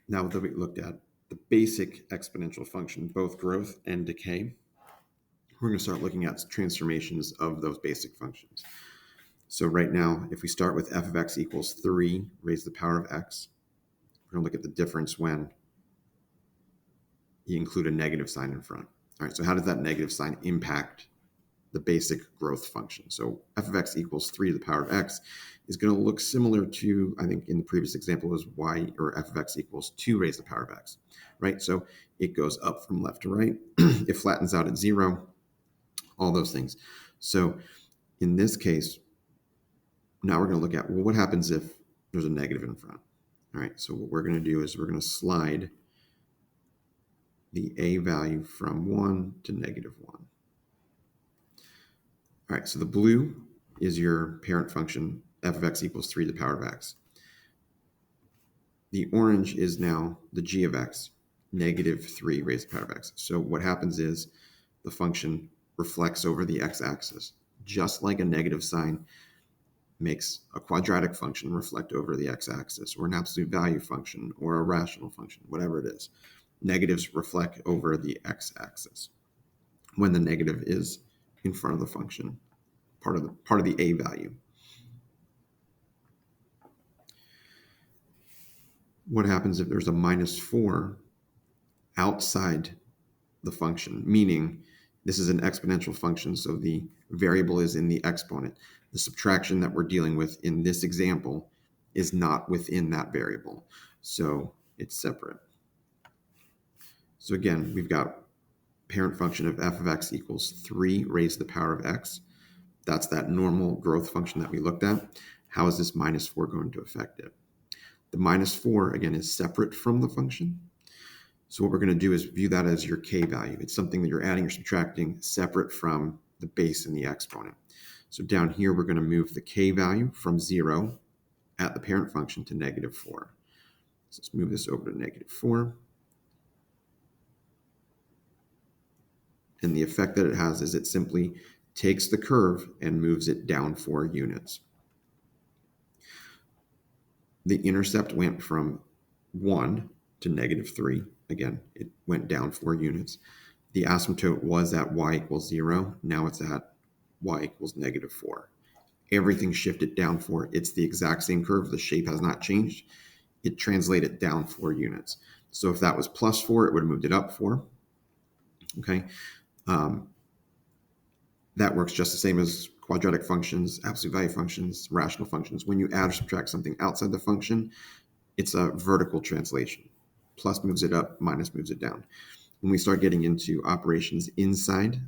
Now that we looked at the basic exponential function, both growth and decay, we're going to start looking at transformations of those basic functions. So right now, if we start with f of x equals 3 raised to the power of x, we're going to look at the difference when you include a negative sign in front. All right, so how does that negative sign impact the basic growth function? So f of x equals 3 to the power of x is going to look similar to, I think in the previous example was y, or f of x equals 2 raised to the power of x, right? So it goes up from left to right. It flattens out at 0, all those things. So in this case, now we're going to look at, well, what happens if there's a negative in front? All right, so what we're going to do is we're going to slide the a value from 1 to negative 1. All right, so the blue is your parent function, f of x equals 3 to the power of x. The orange is now the g of x, negative 3 raised to the power of x. So what happens is the function reflects over the x-axis, just like a negative sign makes a quadratic function reflect over the x-axis, or an absolute value function, or a rational function, whatever it is. Negatives reflect over the x-axis when the negative is in front of the function, part of the a value. What happens if there's a minus 4 outside the function, meaning this is an exponential function, so the variable is in the exponent. The subtraction that we're dealing with in this example is not within that variable, so it's separate. So again, we've got parent function of f of x equals 3 raised to the power of x. That's that normal growth function that we looked at. How is this minus 4 going to affect it? The minus 4, again, is separate from the function. So what we're going to do is view that as your k value. It's something that you're adding or subtracting separate from the base and the exponent. So down here, we're going to move the k value from 0 at the parent function to negative 4. So let's move this over to negative 4. And the effect that it has is it simply takes the curve and moves it down 4 units. The intercept went from 1 to negative 3. Again, it went down 4 units. The asymptote was at y equals 0. Now it's at y equals negative 4. Everything shifted down 4. It's the exact same curve. The shape has not changed. It translated down 4 units. So if that was plus 4, it would have moved it up 4. Okay. That works just the same as quadratic functions, absolute value functions, rational functions. When you add or subtract something outside the function, it's a vertical translation. Plus moves it up, minus moves it down. When we start getting into operations inside,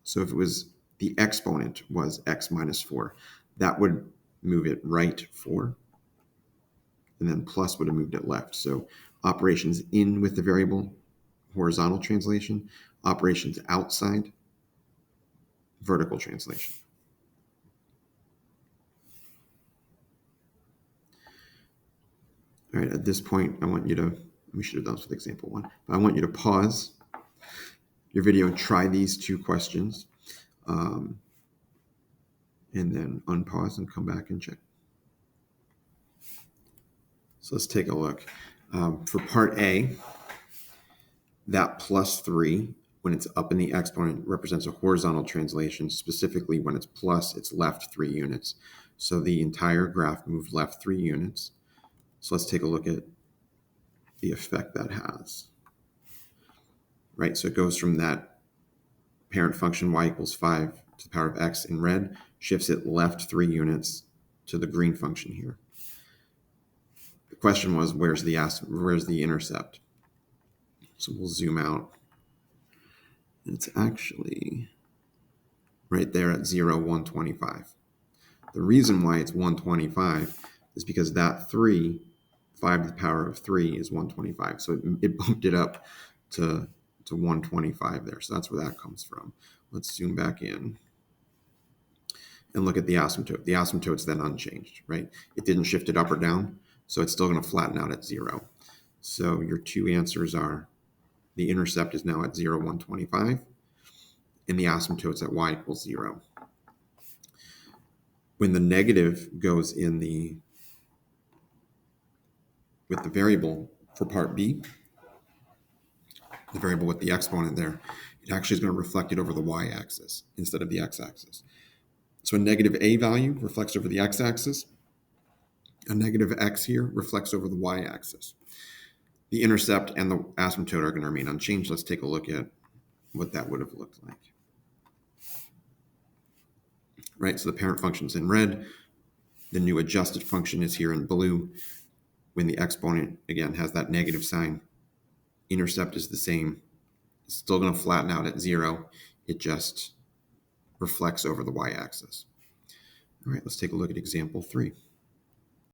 so if it was the exponent was x minus 4, that would move it right 4, and then plus would have moved it left. So operations in with the variable, horizontal translation. Operations outside, vertical translation. All right, at this point, I want you to, we should have done this with example 1, but I want you to pause your video and try these 2 questions, and then unpause and come back and check. So let's take a look. For part A, that plus 3, when it's up in the exponent, represents a horizontal translation. Specifically, when it's plus, it's left 3 units. So the entire graph moved left 3 units. So let's take a look at the effect that has. Right, so it goes from that parent function y equals 5 to the power of x in red, shifts it left 3 units to the green function here. The question was, where's the intercept? So we'll zoom out. It's actually right there at 0, 125. The reason why it's 125 is because that 3, 5 to the power of 3 is 125. So it bumped it up to 125 there. So that's where that comes from. Let's zoom back in and look at the asymptote. The asymptote's then unchanged, right? It didn't shift it up or down, so it's still going to flatten out at 0. So your 2 answers are the intercept is now at 0, 125, and the asymptote's at y equals 0. When the negative goes in with the variable For part B, the variable with the exponent there, it actually is going to reflect it over the y-axis instead of the x-axis. So a negative a value reflects over the x-axis. A negative x here reflects over the y-axis. The intercept and the asymptote are going to remain unchanged. Let's take a look at what that would have looked like. Right, so the parent function is in red. The new adjusted function is here in blue. When the exponent, again, has that negative sign, intercept is the same. It's still going to flatten out at 0. It just reflects over the y-axis. All right, let's take a look at example 3.